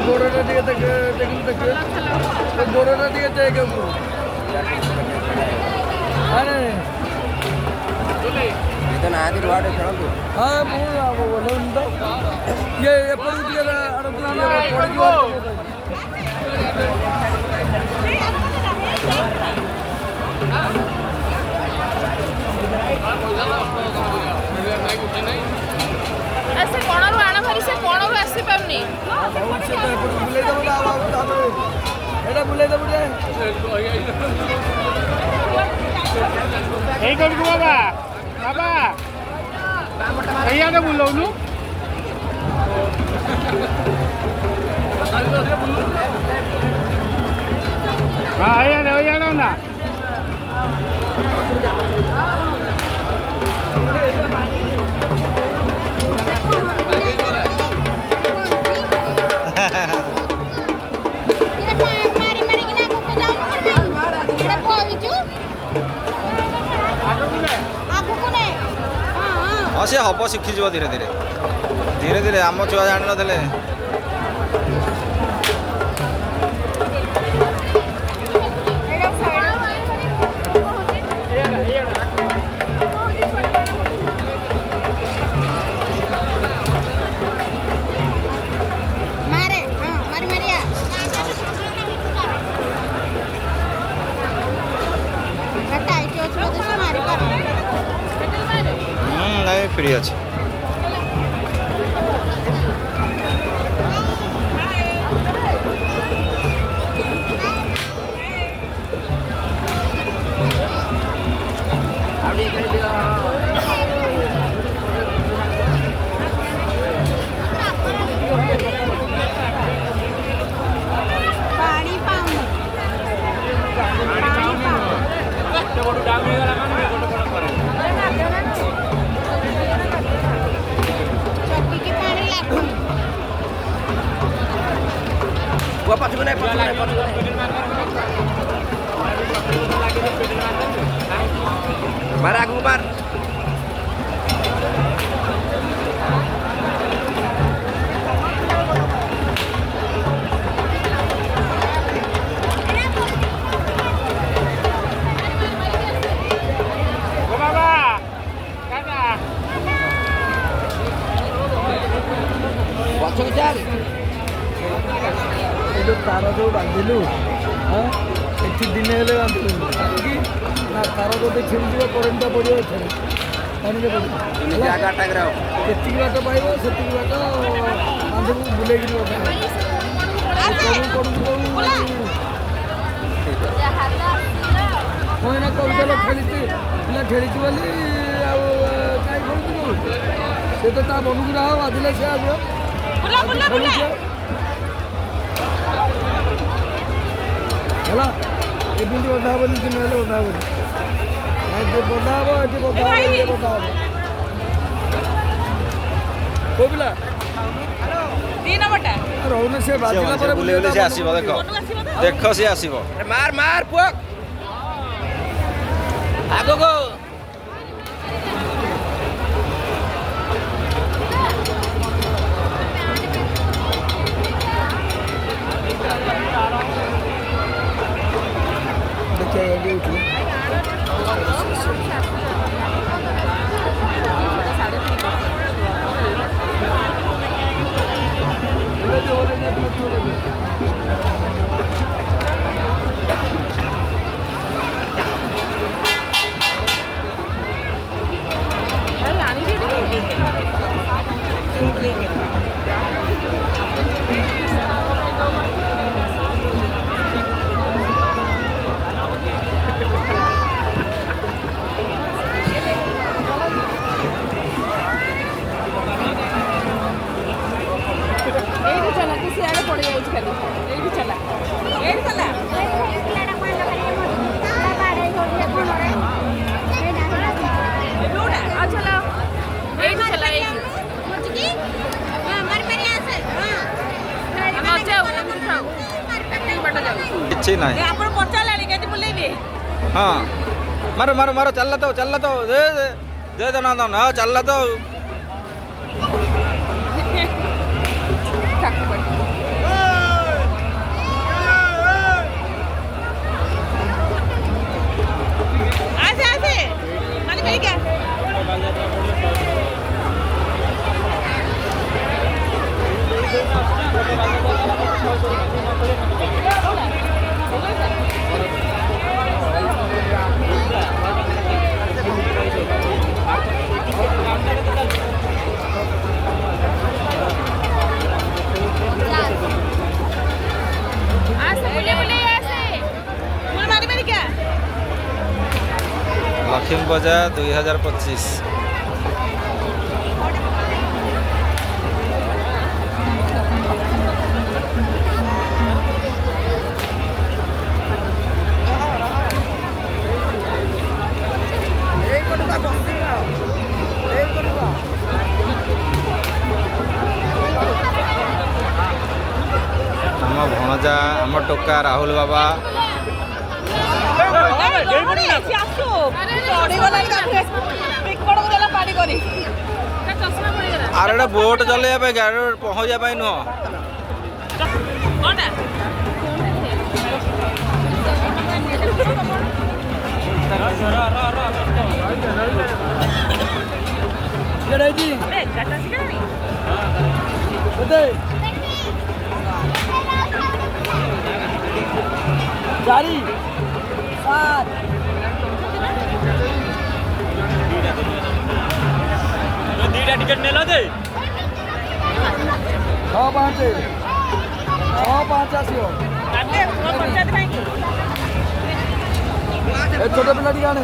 गोड़ा दिए तक गोड़ा दिए तक अरे ಇದನ್ನ ಆದಿರ ವಾಡೆ ಹೇಳೋದು ಹಾ ಮೂಲ ಒಂದು ಎಪ್ಪಡು ದಿಯದ ಅಡದು ऐसे कोण रो आना भरी से कोण रो आसी परनी से तो एपड़ बुले दबो आवा एटा बुले दबो रे এই করবো বাবা বাবা এইয়াকে বুলৌনু হ্যাঁ এইয়ানো না ହଁ ସେ ହବ ଶିଖିଯିବ ଧୀରେ ଧୀରେ ଧୀରେ ଧୀରେ ଆମ ଛୁଆ ଜାଣିନଥିଲେ फ्री अच्छे मार आगू मार पछक चाल तार जो बांधिलु हाँ एठी दिन हेले बांधिलु ना तार जो छिड़ी करेन्ट पड़ो पानी जगह टाइम केति बाट पाइब से बाट बांधबू बुले कौन कौशल खेली पिला खेली बोली कहीं खेलु से तो ता मन को रहा बाधिले से आज ହେଲା ଏମିତି ବନ୍ଧା ହେବନି ଦିନ ହେଲେ ବନ୍ଧା ହେବନି ଏଠି ବନ୍ଧା ହେବ ଏଠି ବନ୍ଧା ହେବ ଇଏ ବନ୍ଧା ହେବ କୋଉ ପିଲା ରହୁନି ସେ ବାଜିଲା ପରେ ବୁଲେଇ ବୁଲେଇ ସେ ଆସିବ ଦେଖ ଦେଖ ସେ ଆସିବ ମାର ମାର ପୁଅ ଆଗକୁ କିଛି ନାହିଁ ଆପଣ ପଚାରିଲାଣି କେମିତି ବୁଲେଇବେ ହଁ ମାର ମାର ମାର ଚାଲିଲା ତ ଦେ ଦେ ଦେ ଦେ ନା ଦନ ହଁ ଚାଲିଲା ତ ଆସେ ଆସେ ମାନେ ମେରିକା ଆସେ ବୁଲେ ବୁଲେ ଆସେ ବୁଲେ ମାନେ ମେରିକା ଲକ୍ଷ୍ମୀ ପୂଜା 2025 ଆମ ଭଣଜା ଆମ ଟୋକା ରାହୁଲ ବାବା ଆର ଗୋଟେ ବୋଟ ଚଲେଇବା ପାଇଁ ଗାଡ଼ି ପହଞ୍ଚିବା ପାଇଁ ନୁହଁ ଚାରି ସାତ ଦୁଇଟା ଟିକେଟ ନେଲ ଯେ 6 5 ଆସିବ ଏ ଛୋଟ ପିଲା ଟିକେ ଆଣେ